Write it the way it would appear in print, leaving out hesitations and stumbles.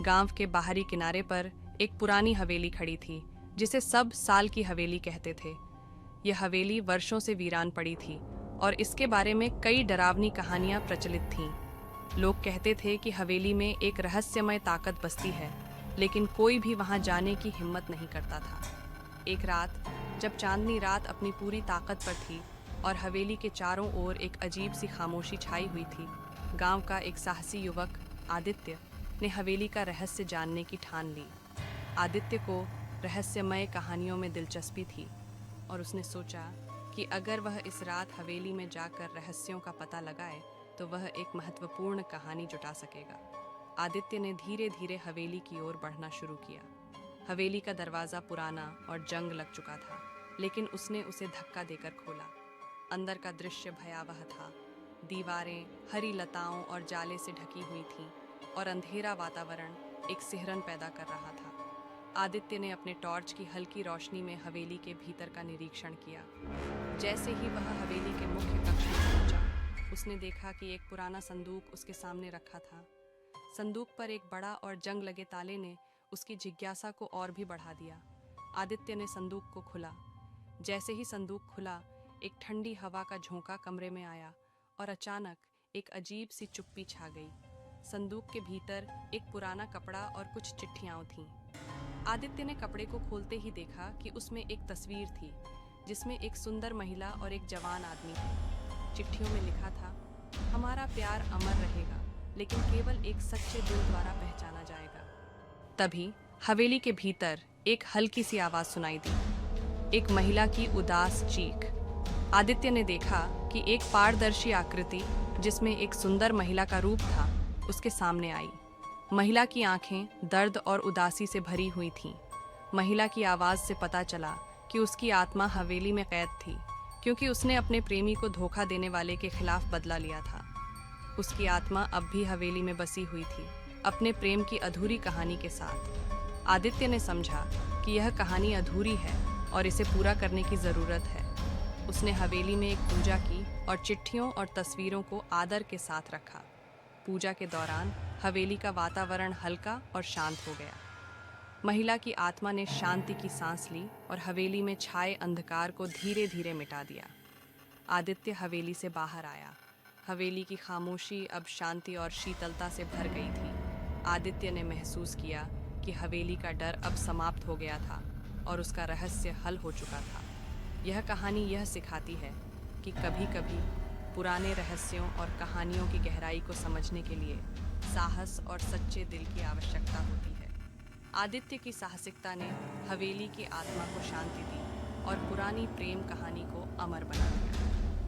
गांव के बाहरी किनारे पर एक पुरानी हवेली खड़ी थी, जिसे सब साल की हवेली कहते थे। यह हवेली वर्षों से वीरान पड़ी थी और इसके बारे में कई डरावनी कहानियां प्रचलित थीं। लोग कहते थे कि हवेली में एक रहस्यमय ताकत बसती है, लेकिन कोई भी वहां जाने की हिम्मत नहीं करता था। एक रात, जब चांदनी रात अपनी पूरी ताकत पर थी और हवेली के चारों ओर एक अजीब सी खामोशी छाई हुई थी, गांव का एक साहसी युवक आदित्य ने हवेली का रहस्य जानने की ठान ली। आदित्य को रहस्यमय कहानियों में दिलचस्पी थी और उसने सोचा कि अगर वह इस रात हवेली में जाकर रहस्यों का पता लगाए तो वह एक महत्वपूर्ण कहानी जुटा सकेगा। आदित्य ने धीरे धीरे हवेली की ओर बढ़ना शुरू किया। हवेली का दरवाज़ा पुराना और जंग लग चुका था, लेकिन उसने उसे धक्का देकर खोला। अंदर का दृश्य भयावह था। दीवारें हरी लताओं और जाले से ढकी हुई थीं और अंधेरा वातावरण एक सिहरन पैदा कर रहा था। आदित्य ने अपने टॉर्च की हल्की रोशनी में हवेली के भीतर का निरीक्षण किया। जैसे ही वह हवेली के मुख्य कक्ष में पहुंचा, उसने देखा कि एक पुराना संदूक उसके सामने रखा था। संदूक पर एक बड़ा और जंग लगे ताले ने उसकी जिज्ञासा को और भी बढ़ा दिया। आदित्य ने संदूक को खोला। जैसे ही संदूक खुला, एक ठंडी हवा का झोंका कमरे में आया और अचानक एक अजीब सी चुप्पी छा गई। संदूक के भीतर एक पुराना कपड़ा और कुछ चिट्ठियां थीं। आदित्य ने कपड़े को खोलते ही देखा कि उसमें एक तस्वीर थी, जिसमें एक सुंदर महिला और एक जवान आदमी थे। चिट्ठियों में लिखा था, हमारा प्यार अमर रहेगा, लेकिन केवल एक सच्चे दिल द्वारा पहचाना जाएगा। तभी हवेली के भीतर एक हल्की सी आवाज सुनाई दी, एक महिला की उदास चीख। आदित्य ने देखा कि एक पारदर्शी आकृति, जिसमें एक सुंदर महिला का रूप था, उसके सामने आई। महिला की आंखें दर्द और उदासी से भरी हुई थीं। महिला की आवाज़ से पता चला कि उसकी आत्मा हवेली में कैद थी, क्योंकि उसने अपने प्रेमी को धोखा देने वाले के खिलाफ बदला लिया था। उसकी आत्मा अब भी हवेली में बसी हुई थी, अपने प्रेम की अधूरी कहानी के साथ। आदित्य ने समझा कि यह कहानी अधूरी है और इसे पूरा करने की ज़रूरत है। उसने हवेली में एक पूजा की और चिट्ठियों और तस्वीरों को आदर के साथ रखा। पूजा के दौरान हवेली का वातावरण हल्का और शांत हो गया। महिला की आत्मा ने शांति की सांस ली और हवेली में छाए अंधकार को धीरे धीरे मिटा दिया। आदित्य हवेली से बाहर आया। हवेली की खामोशी अब शांति और शीतलता से भर गई थी। आदित्य ने महसूस किया कि हवेली का डर अब समाप्त हो गया था और उसका रहस्य हल हो चुका था। यह कहानी यह सिखाती है कि कभी-कभी पुराने रहस्यों और कहानियों की गहराई को समझने के लिए साहस और सच्चे दिल की आवश्यकता होती है। आदित्य की साहसिकता ने हवेली की आत्मा को शांति दी और पुरानी प्रेम कहानी को अमर बना दिया।